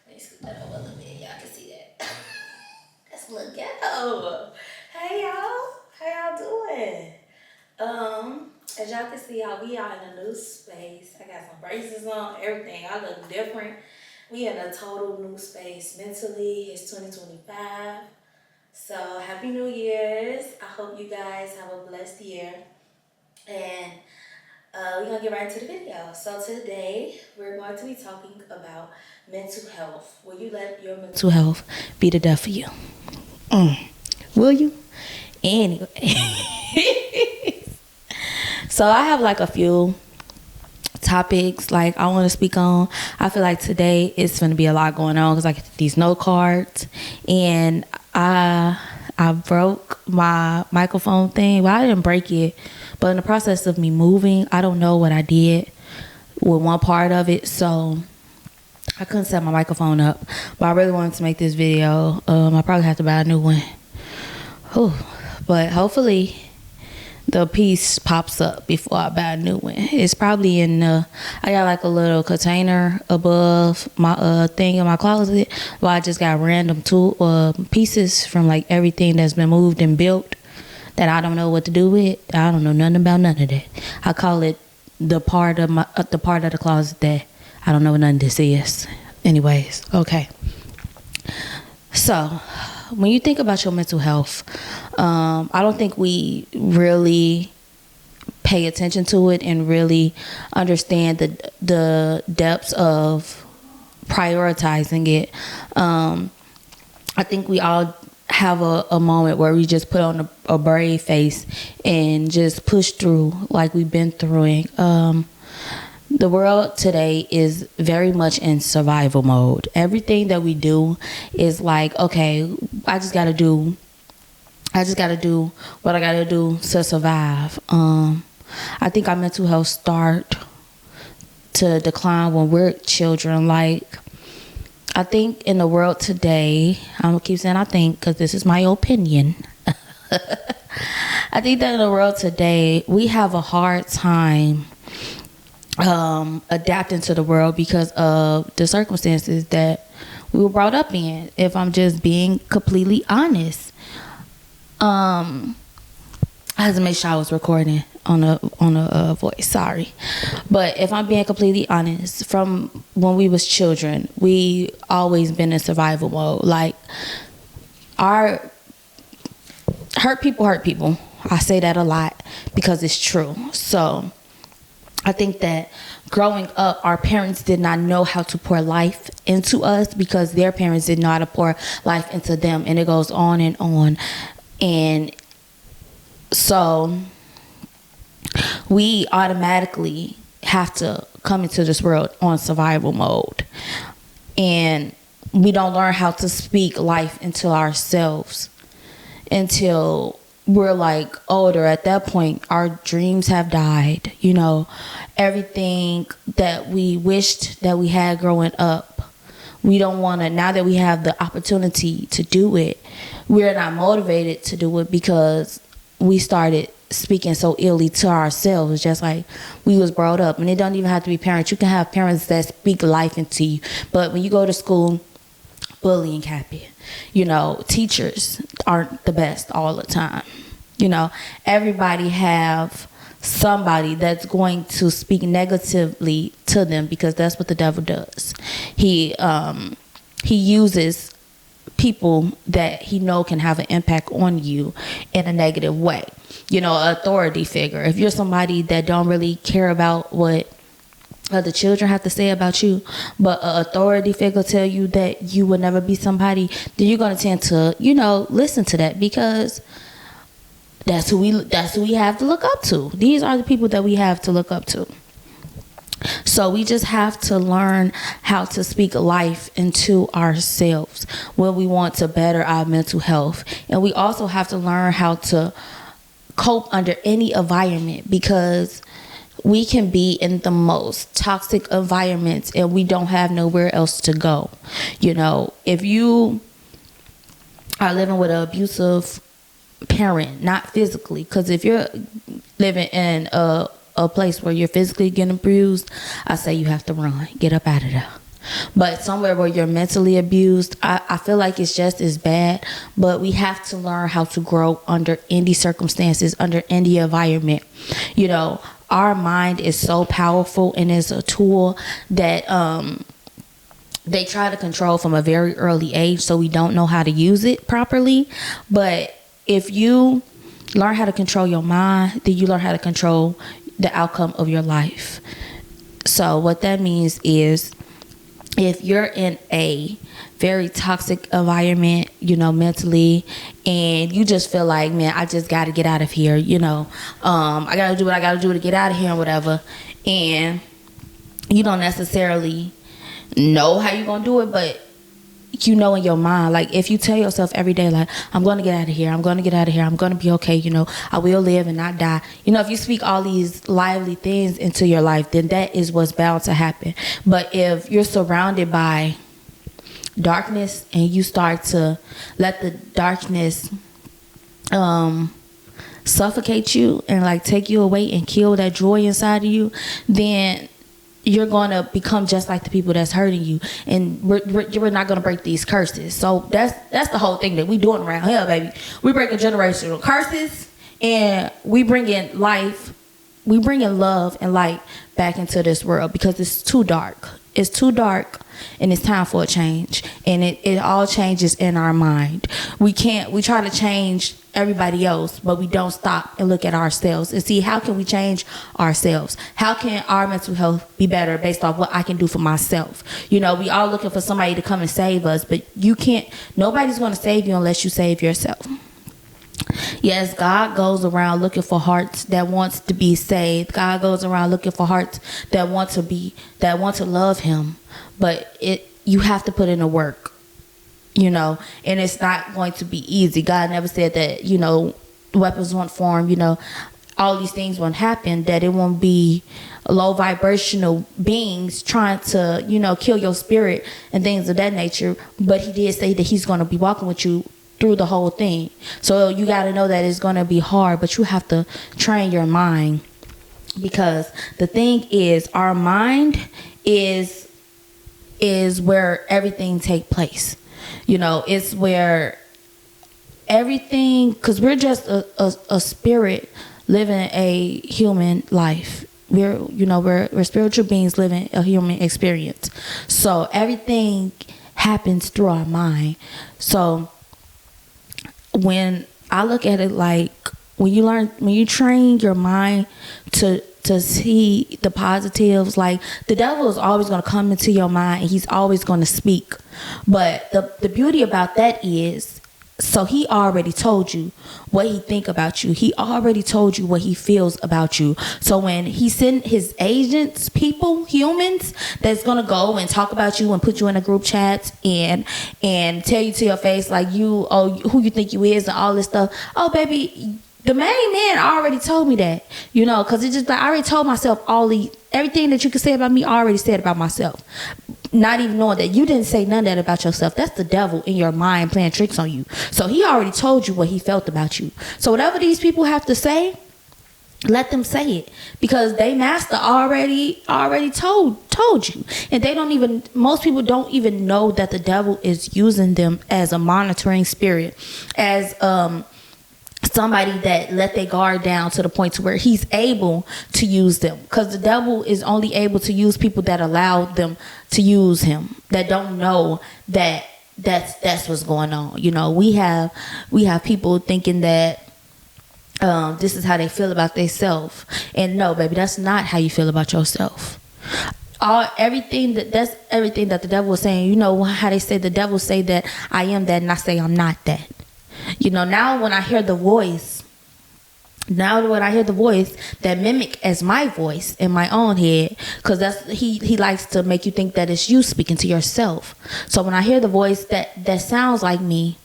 Let me scoot that over a little bit. Y'all can see that. That's a little ghetto. Hey y'all. How y'all doing? As y'all can see, y'all, we are in a new space. I got some braces on, everything. I look different. We in a total new space. Mentally, it's 2025. So happy New Year's. I hope you guys have a blessed year. And we're gonna get right into the video. So today we're going to be talking about mental health. Will you let your mental health be the death of you? Will you? Anyway. So I have like a few topics like I want to speak on. I feel like today it's going to be a lot going on because I get these note cards, and I broke my microphone thing. Well, I didn't break it, but in the process of me moving, I don't know what I did with one part of it, so I couldn't set my microphone up. But I really wanted to make this video. I probably have to buy a new one. Whew. But hopefully the piece pops up before I buy a new one. It's probably in I got like a little container above my thing in my closet where I just got random pieces from like everything that's been moved and built that I don't know what to do with. I don't know nothing about none of that. I call it the part of the closet that I don't know what none of this is. Anyways, okay. So when you think about your mental health, I don't think we really pay attention to it and really understand the depths of prioritizing it. I think we all have a moment where we just put on a brave face and just push through like we've been through it. The world today is very much in survival mode. Everything that we do is like, okay, I just gotta do what I gotta do to survive. I think our mental health start to decline when we're children. Like, I think in the world today, I'm gonna keep saying I think because this is my opinion. I think that in the world today, we have a hard time adapting to the world because of the circumstances that we were brought up in. If I'm just being completely honest, I had to make sure I was recording on a voice. Sorry, but if I'm being completely honest, from when we was children, we always been in survival mode. Like, our hurt people hurt people. I say that a lot because it's true. So I think that growing up, our parents did not know how to pour life into us because their parents didn't know how to pour life into them. And it goes on and on. And so we automatically have to come into this world on survival mode. And we don't learn how to speak life into ourselves until we're like older. At that point, our dreams have died. You know, everything that we wished that we had growing up, we don't want to. Now that we have the opportunity to do it, we're not motivated to do it because we started speaking so illy to ourselves, just like we was brought up. And it don't even have to be parents. You can have parents that speak life into you, but when you go to school, bullying happen. You know, teachers aren't the best all the time. You know, everybody have somebody that's going to speak negatively to them because that's what the devil does. He uses people that he know can have an impact on you in a negative way. You know, authority figure. If you're somebody that don't really care about what other children have to say about you, but an authority figure tell you that you will never be somebody, then you're going to tend to, you know, listen to that because that's who we have to look up to. These are the people that we have to look up to. So we just have to learn how to speak life into ourselves when we want to better our mental health. And we also have to learn how to cope under any environment because we can be in the most toxic environments and we don't have nowhere else to go. You know, if you are living with an abusive parent, not physically, because if you're living in a place where you're physically getting abused, I say you have to run, get up out of there. But somewhere where you're mentally abused, I feel like it's just as bad. But we have to learn how to grow under any circumstances, under any environment. You know, our mind is so powerful, and it's a tool that they try to control from a very early age, so we don't know how to use it properly. But if you learn how to control your mind, then you learn how to control the outcome of your life. So what that means is, if you're in a very toxic environment, you know, mentally, and you just feel like, man, I just got to get out of here, you know, I got to do what I got to do to get out of here and whatever, and you don't necessarily know how you're going to do it, but you know in your mind, like if you tell yourself every day, like, I'm going to get out of here, I'm going to get out of here, I'm going to be okay, you know, I will live and not die. You know, if you speak all these lively things into your life, then that is what's bound to happen. But if you're surrounded by darkness and you start to let the darkness suffocate you and like take you away and kill that joy inside of you, then you're going to become just like the people that's hurting you, and we're not going to break these curses. So that's the whole thing that we doing around here, baby. We breaking generational curses, and we bringing life, we bringing love and light back into this world, because it's too dark. It's too dark, and it's time for a change. And it all changes in our mind. We try to change everybody else, but we don't stop and look at ourselves and see, how can we change ourselves? How can our mental health be better based off what I can do for myself? You know, we all looking for somebody to come and save us, but nobody's going to save you unless you save yourself. Yes, God goes around looking for hearts that wants to be saved. God goes around looking for hearts that want to love him. But you have to put in the work, you know, and it's not going to be easy. God never said that, you know, weapons won't form, you know, all these things won't happen, that it won't be low vibrational beings trying to, you know, kill your spirit and things of that nature. But he did say that he's going to be walking with you through the whole thing. So you got to know that it's going to be hard, but you have to train your mind, because the thing is, our mind is where everything take place. You know, it's where everything, because we're just a spirit living a human life. We're spiritual beings living a human experience. So everything happens through our mind. So when I look at it, like, when you train your mind to see the positives, like, the devil is always going to come into your mind and he's always going to speak. But the beauty about that is, so he already told you what he think about you. He already told you what he feels about you. So when he sent his agents, people, humans, that's going to go and talk about you and put you in a group chat and tell you to your face, like, who you think you is and all this stuff. Oh, baby, the main man already told me that, you know, because it's just like, I already told myself everything that you could say about me, I already said about myself. Not even knowing that you didn't say none of that about yourself. That's the devil in your mind playing tricks on you. So he already told you what he felt about you. So whatever these people have to say, let them say it, because they master already told you. And most people don't even know that the devil is using them as a monitoring spirit, as somebody that let their guard down to the point to where he's able to use them, because the devil is only able to use people that allow them to use him, that don't know that that's what's going on. You know, we have people thinking that this is how they feel about themselves, and no, baby, that's not how you feel about yourself. That's everything that the devil is saying. You know how they say, the devil say that I am that, and I say I'm not that. You know, now when I hear the voice that mimic as my voice in my own head, because he likes to make you think that it's you speaking to yourself. So when I hear the voice that sounds like me,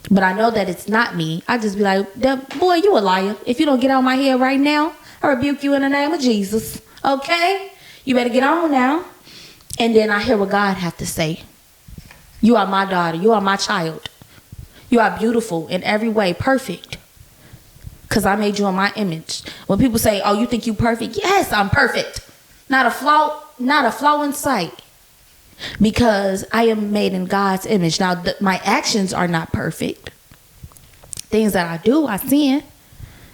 but I know that it's not me, I just be like, boy, you a liar. If you don't get out of my head right now, I rebuke you in the name of Jesus. Okay? You better get on now. And then I hear what God have to say. You are my daughter. You are my child. You are beautiful in every way, perfect, because I made you in my image. When people say, oh, you think you perfect? Yes, I'm perfect. Not a flaw in sight. because I am made in God's image. Now, my actions are not perfect. Things that I do, I sin.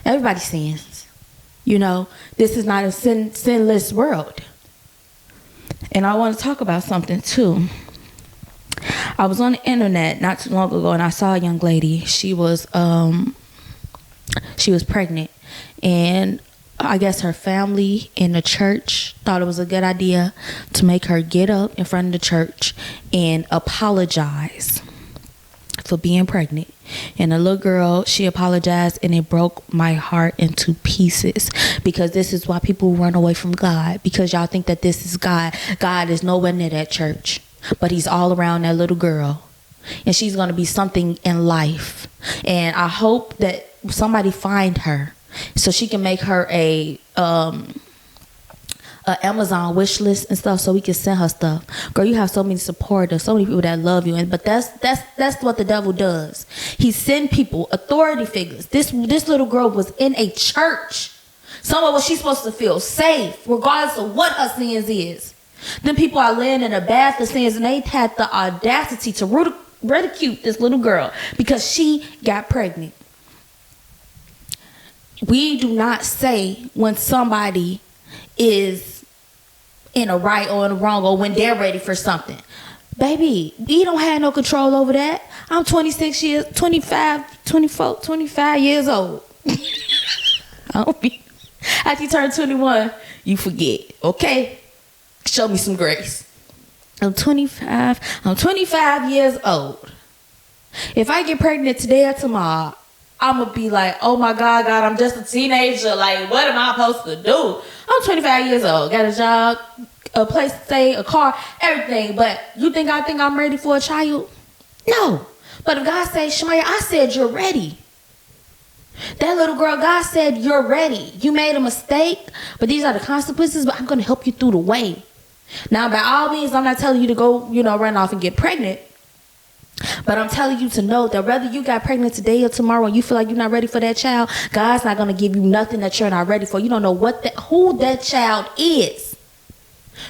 Everybody sins. You know, this is not a sinless world. And I want to talk about something too. I was on the internet not too long ago, and I saw a young lady. She was pregnant, and I guess her family in the church thought it was a good idea to make her get up in front of the church and apologize for being pregnant. And the little girl, she apologized, and it broke my heart into pieces, because this is why people run away from God, because y'all think that this is God. God is nowhere near that church, but he's all around that little girl, and she's going to be something in life. And I hope that somebody find her so she can make her a Amazon wish list and stuff, so we can send her stuff. Girl, you have so many supporters, so many people that love you, but that's what the devil does. He send people, authority figures. This little girl was in a church, somewhere where she's supposed to feel safe, regardless of what her sins is. Then people are laying in a bath of sins, and they had the audacity to ridicule this little girl because she got pregnant. We do not say when somebody is in a right or in a wrong, or when they're ready for something. Baby, we don't have no control over that. I'm 25 years old. After you turn 21, you forget, okay? Show me some grace. I'm 25 years old. If I get pregnant today or tomorrow, I'm going to be like, oh my God, I'm just a teenager. Like, what am I supposed to do? I'm 25 years old. Got a job, a place to stay, a car, everything. But you think I think I'm ready for a child? No. But if God says, Shamaya, I said you're ready. That little girl, God said you're ready. You made a mistake, but these are the consequences, but I'm going to help you through the way. Now, by all means, I'm not telling you to go, run off and get pregnant. But I'm telling you to know that whether you got pregnant today or tomorrow and you feel like you're not ready for that child, God's not going to give you nothing that you're not ready for. You don't know who that child is.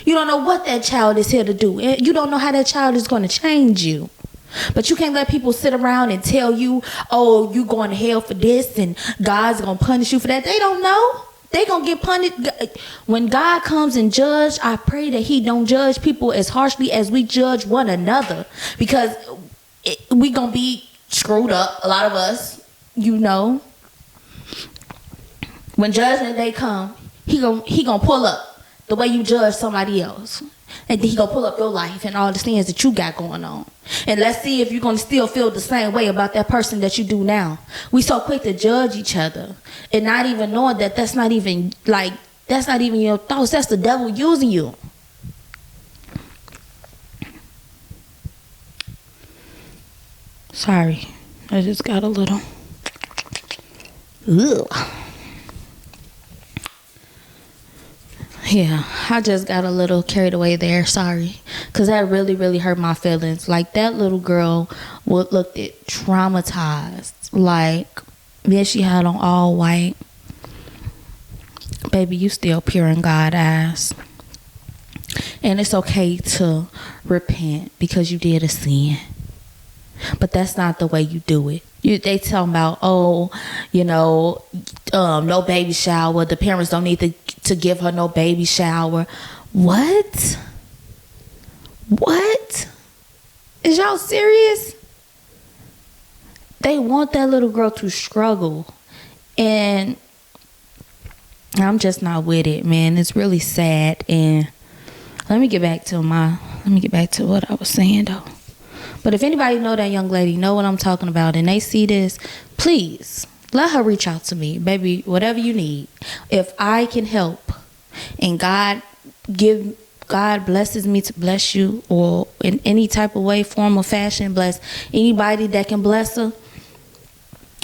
You don't know what that child is here to do. You don't know how that child is going to change you. But you can't let people sit around and tell you, oh, you going to hell for this and God's going to punish you for that. They don't know. They going to get punished. When God comes and judge, I pray that he don't judge people as harshly as we judge one another, because we going to be screwed up, a lot of us, When judgment day come, he gonna pull up the way you judge somebody else. And then he gonna pull up your life and all the things that you got going on. And let's see if you're gonna still feel the same way about that person that you do now. We so quick to judge each other and not even knowing that that's not even your thoughts. That's the devil using you. Sorry, I just got a little. Ugh. Yeah, I just got a little carried away there. Sorry, because that really, really hurt my feelings. Like, that little girl looked traumatized. Like, yeah, she had on all white. Baby, you still pure in God's eyes. And it's okay to repent because you did a sin. But that's not the way you do it. They talking about, no baby shower. The parents don't need to give her no baby shower. What? Is y'all serious? They want that little girl to struggle. And I'm just not with it, man. It's really sad. And let me get back to what I was saying, though. But if anybody know that young lady, know what I'm talking about, and they see this, please let her reach out to me, baby. Whatever you need, if I can help, and God blesses me to bless you, or in any type of way, form, or fashion, bless anybody that can bless her.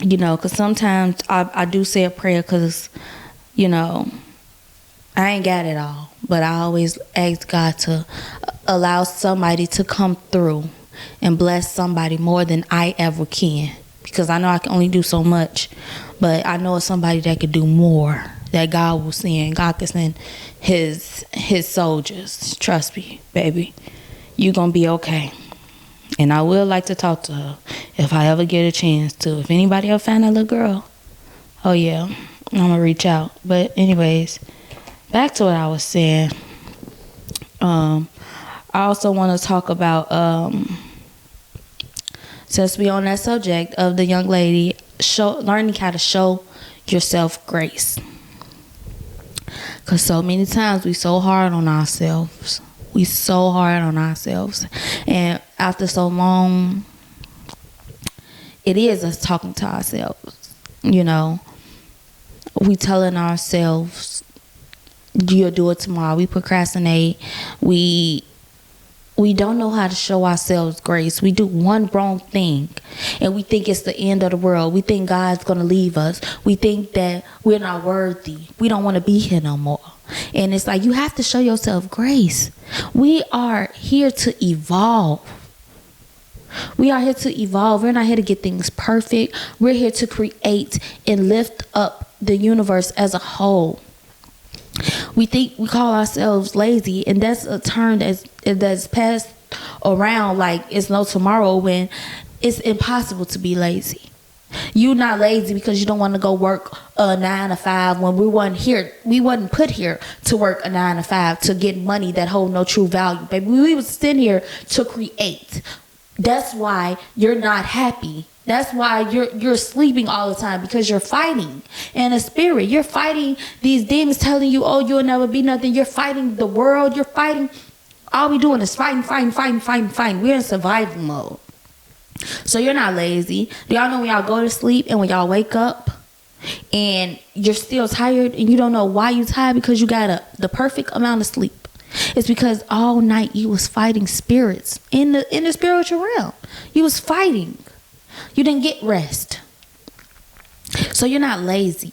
Because sometimes I do say a prayer, because I ain't got it all, but I always ask God to allow somebody to come through and bless somebody more than I ever can, because I know I can only do so much, but I know it's somebody that could do more, that God will send. God can send his soldiers. Trust me, baby. You're going to be okay. And I would like to talk to her if I ever get a chance to. If anybody else find that little girl, oh yeah, I'm going to reach out. But anyways, back to what I was saying. I also want to talk about, since we on that subject of the young lady, learning how to show yourself grace. Because so many times we so hard on ourselves. And after so long, it is us talking to ourselves. You know, we telling ourselves, you'll do it tomorrow. We procrastinate. We don't know how to show ourselves grace. We do one wrong thing and we think it's the end of the world. We think God's going to leave us. We think that we're not worthy. We don't want to be here no more. And it's like, you have to show yourself grace. We are here to evolve. We're not here to get things perfect. We're here to create and lift up the universe as a whole. We call ourselves lazy, and that's a term that's passed around like it's no tomorrow, when it's impossible to be lazy. You're not lazy because you don't want to go work a 9 to 5 when we wasn't put here to work a 9 to 5 to get money that hold no true value. Baby, we was sitting here to create. That's why you're not happy. That's why you're sleeping all the time, because you're fighting in a spirit. You're fighting these demons telling you, oh, you'll never be nothing. You're fighting the world. You're fighting. All we doing is fighting. We're in survival mode. So you're not lazy. Do y'all know when y'all go to sleep and when y'all wake up and you're still tired and you don't know why you're tired? Because you got the perfect amount of sleep. It's because all night you was fighting spirits in the spiritual realm. You was fighting. You didn't get rest. So you're not lazy.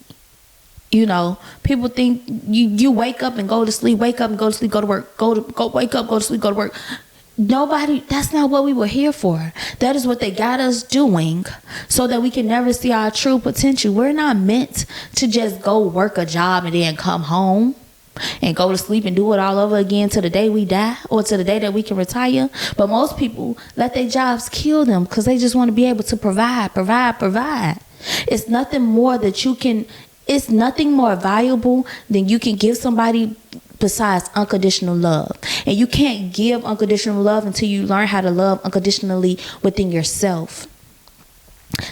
You know, people think you wake up and go to sleep, wake up and go to sleep, go to work, wake up, go to sleep, go to work. That's not what we were here for. That is what they got us doing so that we can never see our true potential. We're not meant to just go work a job and then come home and go to sleep and do it all over again till the day we die or till the day that we can retire. But most people let their jobs kill them because they just want to be able to provide. It's nothing more it's nothing more valuable than you can give somebody besides unconditional love. And you can't give unconditional love until you learn how to love unconditionally within yourself.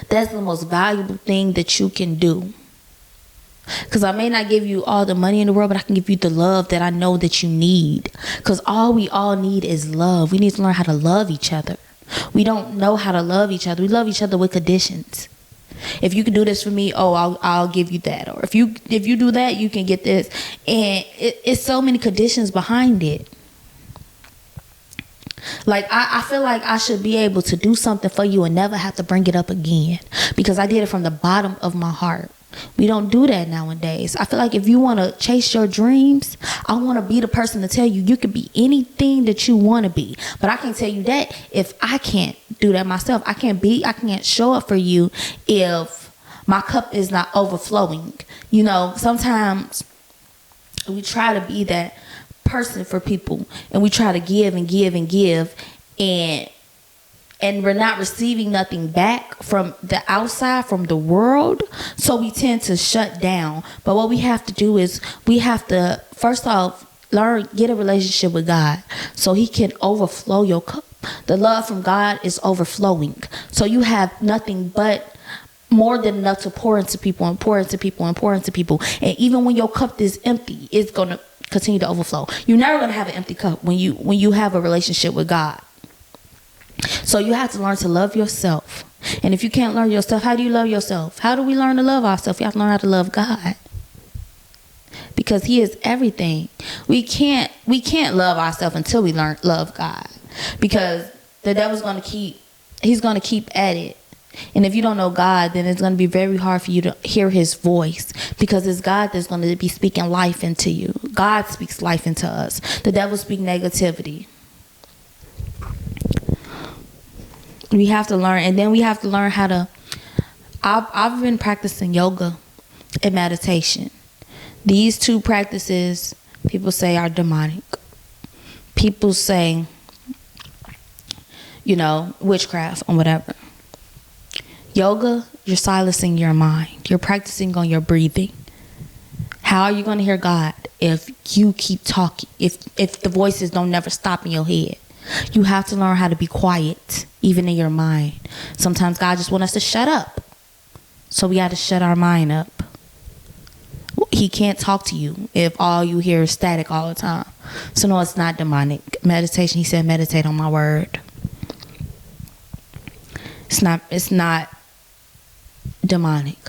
That's the most valuable thing that you can do. Because I may not give you all the money in the world, but I can give you the love that I know that you need. Because we all need is love. We need to learn how to love each other. We don't know how to love each other. We love each other with conditions. If you can do this for me, I'll give you that. Or if you do that, you can get this. And it's so many conditions behind it. Like, I feel like I should be able to do something for you and never have to bring it up again. Because I did it from the bottom of my heart. We don't do that nowadays. I feel like if you want to chase your dreams, I want to be the person to tell you can be anything that you want to be. But I can tell you that if I can't do that myself, I can't show up for you if my cup is not overflowing. You know, sometimes we try to be that person for people and we try to give and give and give, and we're not receiving nothing back from the outside, from the world. So we tend to shut down. But what we have to do is we have to, first off, get a relationship with God so he can overflow your cup. The love from God is overflowing. So you have nothing but more than enough to pour into people and pour into people and pour into people. And even when your cup is empty, it's going to continue to overflow. You're never going to have an empty cup when you have a relationship with God. So you have to learn to love yourself. And if you can't learn yourself, how do you love yourself? How do we learn to love ourselves? You have to learn how to love God. Because he is everything. We can't love ourselves until we love God. Because the devil's he's going to keep at it. And if you don't know God, then it's going to be very hard for you to hear his voice, because it's God that's going to be speaking life into you. God speaks life into us. The devil speaks negativity. We have to learn, and then we have to learn how to, I've been practicing yoga and meditation. These two practices, people say, are demonic. People say witchcraft or whatever. Yoga, you're silencing your mind. You're practicing on your breathing. How are you going to hear God if you keep talking? If the voices don't never stop in your head? You have to learn how to be quiet, even in your mind. Sometimes God just wants us to shut up. So we got to shut our mind up. He can't talk to you if all you hear is static all the time. So no, it's not demonic. Meditation, he said, meditate on my word. It's not demonic.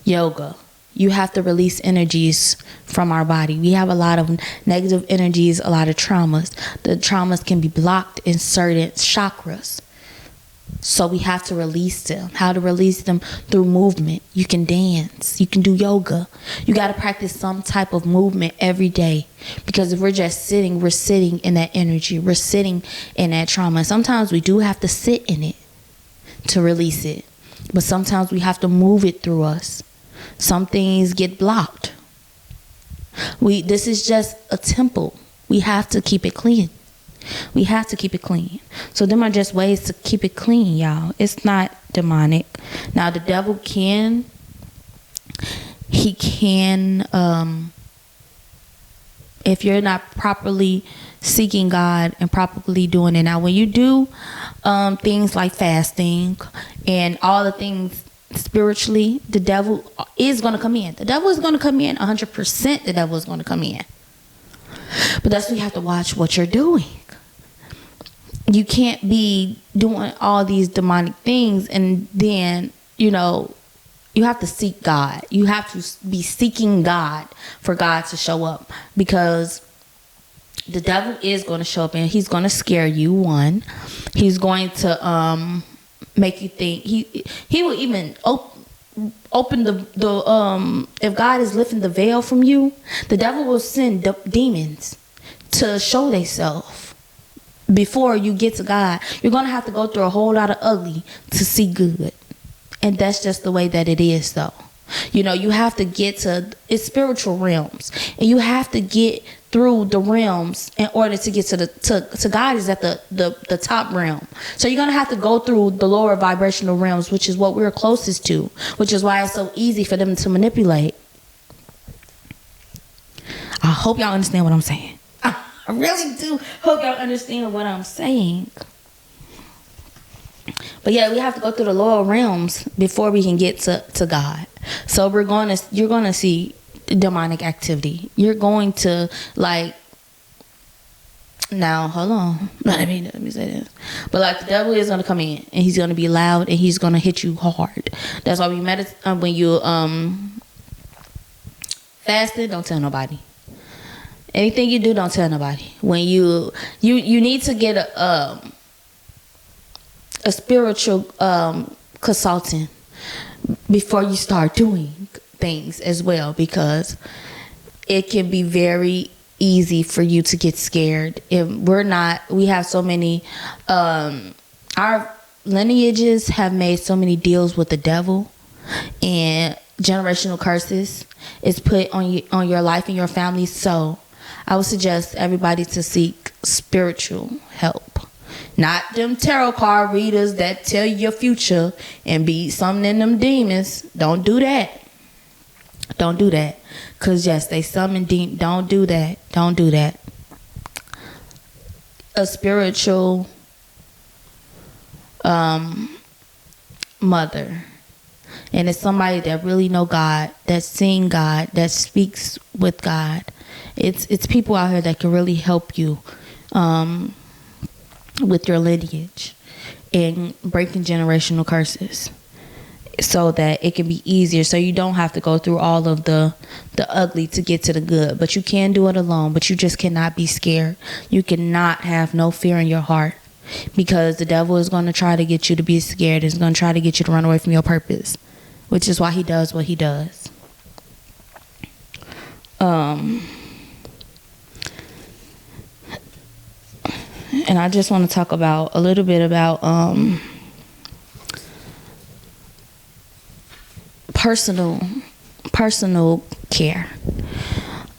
Yoga, you have to release energies from our body. We have a lot of negative energies, a lot of traumas. The traumas can be blocked in certain chakras. So we have to release them. How to release them? Through movement. You can dance. You can do yoga. You got to practice some type of movement every day. Because if we're just sitting, we're sitting in that energy. We're sitting in that trauma. And sometimes we do have to sit in it to release it. But sometimes we have to move it through us. Some things get blocked. This is just a temple. We have to keep it clean. We have to keep it clean. So them are just ways to keep it clean, y'all. It's not demonic. Now the devil can if you're not properly seeking God and properly doing it. Now when you do things like fasting and all the things spiritually, the devil is going to come in. The devil is going to come in 100%. The devil is going to come in. But that's when you have to watch what you're doing. You can't be doing all these demonic things and then, you have to seek God. You have to be seeking God for God to show up, because the devil is going to show up and he's going to scare you. One, he's going to make you think. He will even open the if God is lifting the veil from you, the devil will send demons to show themselves. Before you get to God, you're going to have to go through a whole lot of ugly to see good. And that's just the way that it is, though. You have to get to it's spiritual realms, and you have to get through the realms in order to get to God is at the top realm. So you're going to have to go through the lower vibrational realms, which is what we're closest to, which is why it's so easy for them to manipulate. I hope y'all understand what I'm saying. I really do hope y'all understand what I'm saying. But yeah, we have to go through the lower realms before we can get to God. So you're going to see demonic activity. You're going to now hold on. Let me say this. But the devil is going to come in and he's going to be loud and he's going to hit you hard. That's why we meditate when you fasted. Don't tell nobody. Anything you do, don't tell nobody. When you need to get a spiritual consultant before you start doing things as well, because it can be very easy for you to get scared. If we have so many, our lineages have made so many deals with the devil, and generational curses is put on your life and your family. So I would suggest everybody to seek spiritual help. Not them tarot card readers that tell you your future and be summoning them demons. Don't do that. Don't do that. Because yes, they summon demons. Don't do that. Don't do that. A spiritual mother. And it's somebody that really know God, that's seen God, that speaks with God. It's people out here that can really help you with your lineage and breaking generational curses, so that it can be easier, so you don't have to go through all of the ugly to get to the good. But you can do it alone, but you just cannot be scared. You cannot have no fear in your heart, because the devil is going to try to get you to be scared. He's going to try to get you to run away from your purpose, which is why he does what he does. And I just want to talk about a little bit about personal care.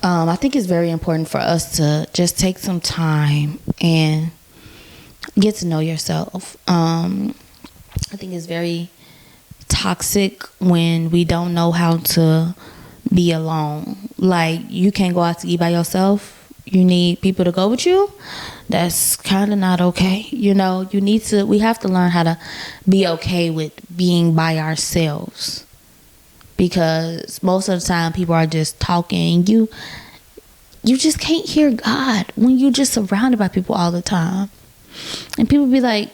I think it's very important for us to just take some time and get to know yourself. I think it's very toxic when we don't know how to be alone. Like, you can't go out to eat by yourself. You need people to go with you. That's kind of not okay. You know, we have to learn how to be okay with being by ourselves. Because most of the time people are just talking. You just can't hear God when you're just surrounded by people all the time. And people be like,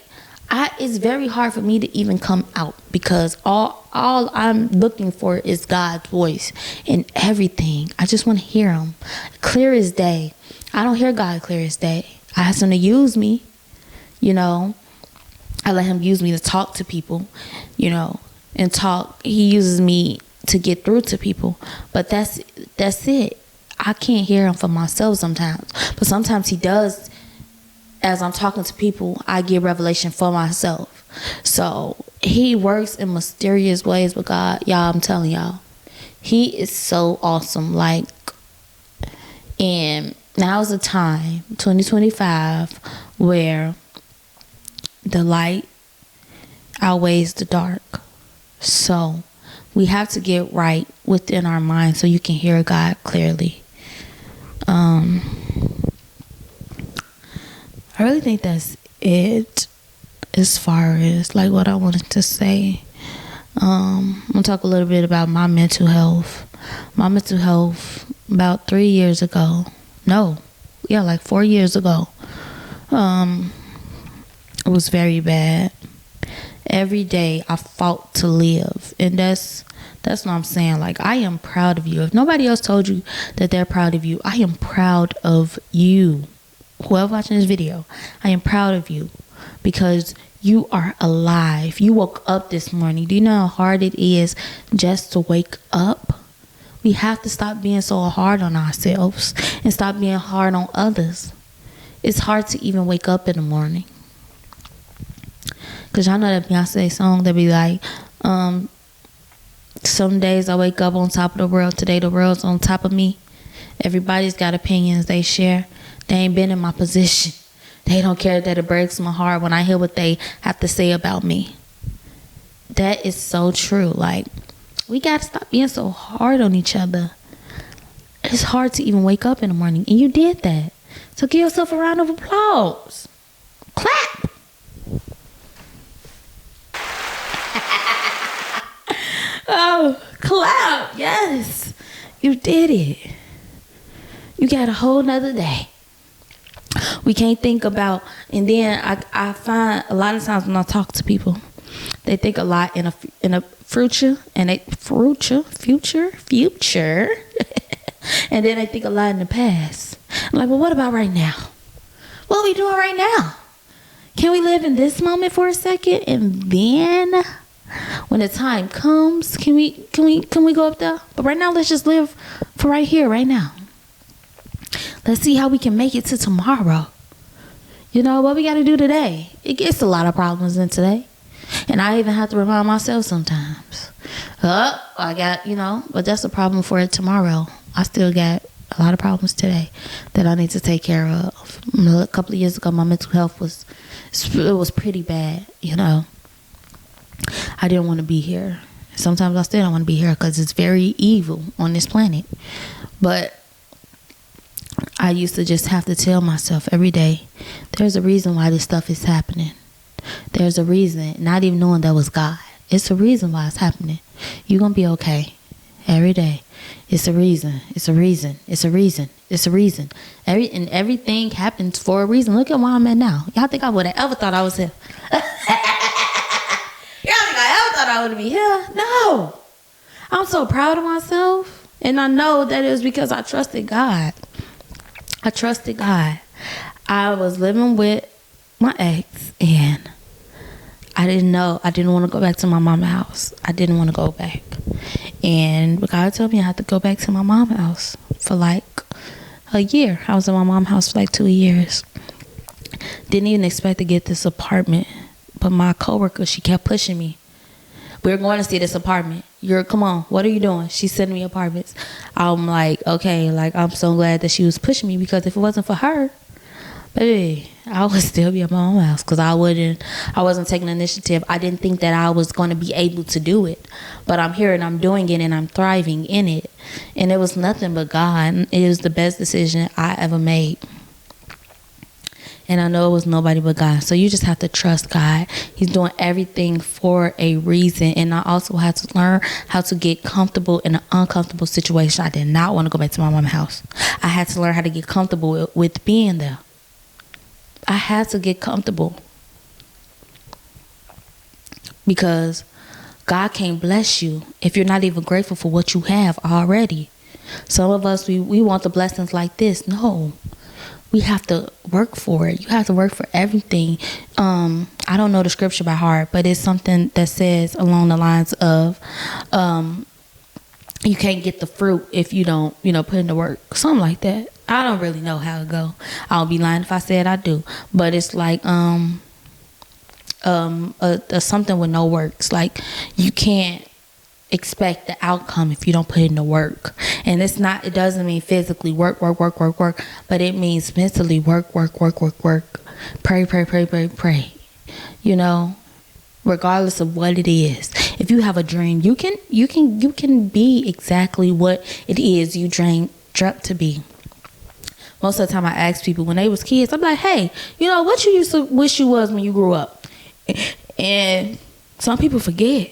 it's very hard for me to even come out because all I'm looking for is God's voice in everything. I just want to hear him clear as day. I don't hear God clear as day. I ask him to use me, you know. I let him use me to talk to people, you know, and talk. He uses me to get through to people, but that's it. I can't hear him for myself sometimes, but sometimes he does. As I'm talking to people, I get revelation for myself. So he works in mysterious ways with God. Y'all, I'm telling y'all, he is so awesome. Like, and now's the time, 2025, where the light outweighs the dark. So we have to get right within our mind so you can hear God clearly. I really think that's it as far as like what I wanted to say. I'm gonna talk a little bit about my mental health. My mental health about 3 years ago. Like 4 years ago. It was very bad. Every day I fought to live, and that's what I'm saying. Like, I am proud of you. If nobody else told you that they're proud of you, I am proud of you. Whoever watching this video, I am proud of you because you are alive. You woke up this morning. Do you know how hard it is just to wake up? We have to stop being so hard on ourselves and stop being hard on others. It's hard to even wake up in the morning. Because y'all know that Beyonce song that be like, some days I wake up on top of the world. Today the world's on top of me. Everybody's got opinions they share. They ain't been in my position. They don't care that it breaks my heart when I hear what they have to say about me. That is so true. Like, we got to stop being so hard on each other. It's hard to even wake up in the morning. And you did that. So give yourself a round of applause. Clap. Oh, clap. Yes. You did it. You got a whole nother day. We can't think about, and then I find a lot of times when I talk to people, they think a lot in a future, and future, and then they think a lot in the past. I'm like, well, what about right now? What are we doing right now? Can we live in this moment for a second, and then when the time comes, can we go up there? But right now, let's just live for right here, right now. Let's see how we can make it to tomorrow. You know, what we got to do today. It gets a lot of problems in today. And I even have to remind myself sometimes. I got, but that's a problem for it tomorrow. I still got a lot of problems today that I need to take care of. A couple of years ago, my mental health was pretty bad, I didn't want to be here. Sometimes I still don't want to be here because it's very evil on this planet. But I used to just have to tell myself every day, there's a reason why this stuff is happening. There's a reason, not even knowing that was God. It's a reason why it's happening. You're going to be okay every day. It's a reason. It's a reason. It's a reason. It's a reason. Everything happens for a reason. Look at where I'm at now. Y'all think I would have ever thought I was here? Y'all think I ever thought I would be here? No. I'm so proud of myself. And I know that it was because I trusted God. I trusted God. I was living with my ex, and I didn't want to go back to my mama's house. I didn't want to go back. And God told me I had to go back to my mama's house for like a year. I was in my mom's house for like 2 years. Didn't even expect to get this apartment. But my coworker, she kept pushing me. We're going to see this apartment. Come on, what are you doing? She's sending me apartments. I'm like, okay, like, I'm so glad that she was pushing me, because if it wasn't for her, baby, I would still be at my own house because I wasn't taking initiative. I didn't think that I was going to be able to do it, but I'm here and I'm doing it and I'm thriving in it. And it was nothing but God. It was the best decision I ever made. And I know it was nobody but God. So you just have to trust God. He's doing everything for a reason. And I also had to learn how to get comfortable in an uncomfortable situation. I did not want to go back to my mom's house. I had to learn how to get comfortable with being there. I had to get comfortable. Because God can't bless you if you're not even grateful for what you have already. Some of us, we want the blessings like this. No. We have to work for it. You have to work for everything. I don't know the scripture by heart, but it's something that says along the lines of you can't get the fruit if you don't, put in the work. Something like that. I don't really know how it go. I'll be lying if I said I do. But it's like something with no works. Like you can't expect the outcome if you don't put in the work. And it doesn't mean physically work, but it means mentally work. Pray. Regardless of what it is. If you have a dream, you can be exactly what it is you dreamt to be. Most of the time I ask people when they was kids, I'm like, hey, what you used to wish you was when you grew up? And some people forget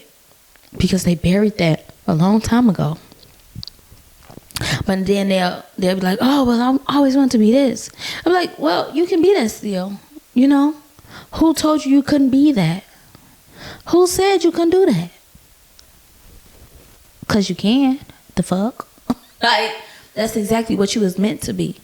because they buried that a long time ago. But then they'll be like, oh, well, I always wanted to be this. I'm like, well, you can be that still, Who told you couldn't be that? Who said you couldn't do that? Because you can. The fuck? Like, that's exactly what you was meant to be.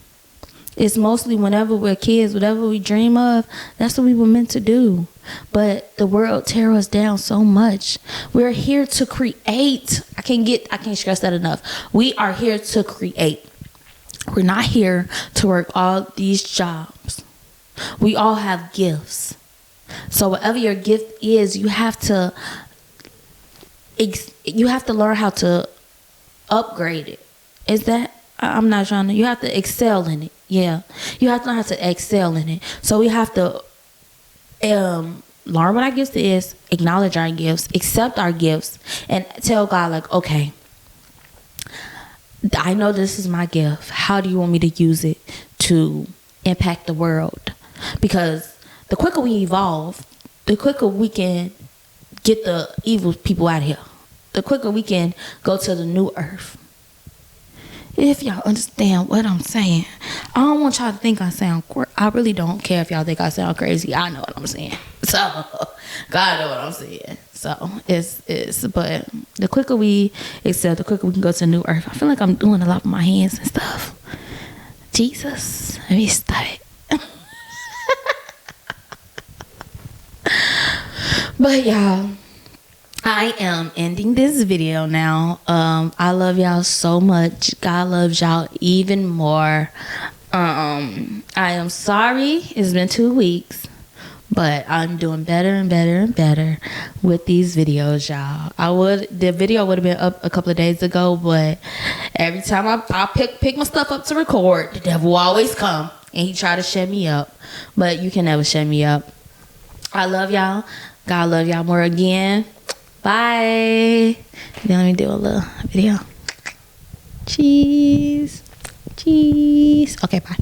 It's mostly whenever we're kids, whatever we dream of, that's what we were meant to do. But the world tears us down so much. We're here to create. I can't stress that enough. We are here to create. We're not here to work all these jobs. We all have gifts. So whatever your gift is, you have to learn how to upgrade it. Is that? I'm not trying to. You have to excel in it. Yeah. You have to learn how to excel in it. So we have to learn what our gifts is, acknowledge our gifts, accept our gifts, and tell God, like, okay, I know this is my gift. How do you want me to use it to impact the world? Because the quicker we evolve, the quicker we can get the evil people out of here. The quicker we can go to the new earth. If y'all understand what I'm saying. I don't want y'all to think I sound I really don't care if y'all think I sound crazy. I know what I'm saying. So, God know what I'm saying. So, but the quicker we accept, the quicker we can go to a new earth. I feel like I'm doing a lot with my hands and stuff. Jesus, let me stop it. But y'all, I am ending this video now. I love y'all so much. God loves y'all even more. I am sorry it's been 2 weeks, but I'm doing better and better and better with these videos, y'all. The video would have been up a couple of days ago, but every time I pick my stuff up to record, the devil will always come and he try to shut me up. But you can never shut me up. I love y'all. God love y'all more again. Bye. Now let me do a little video. Cheese. Okay, bye.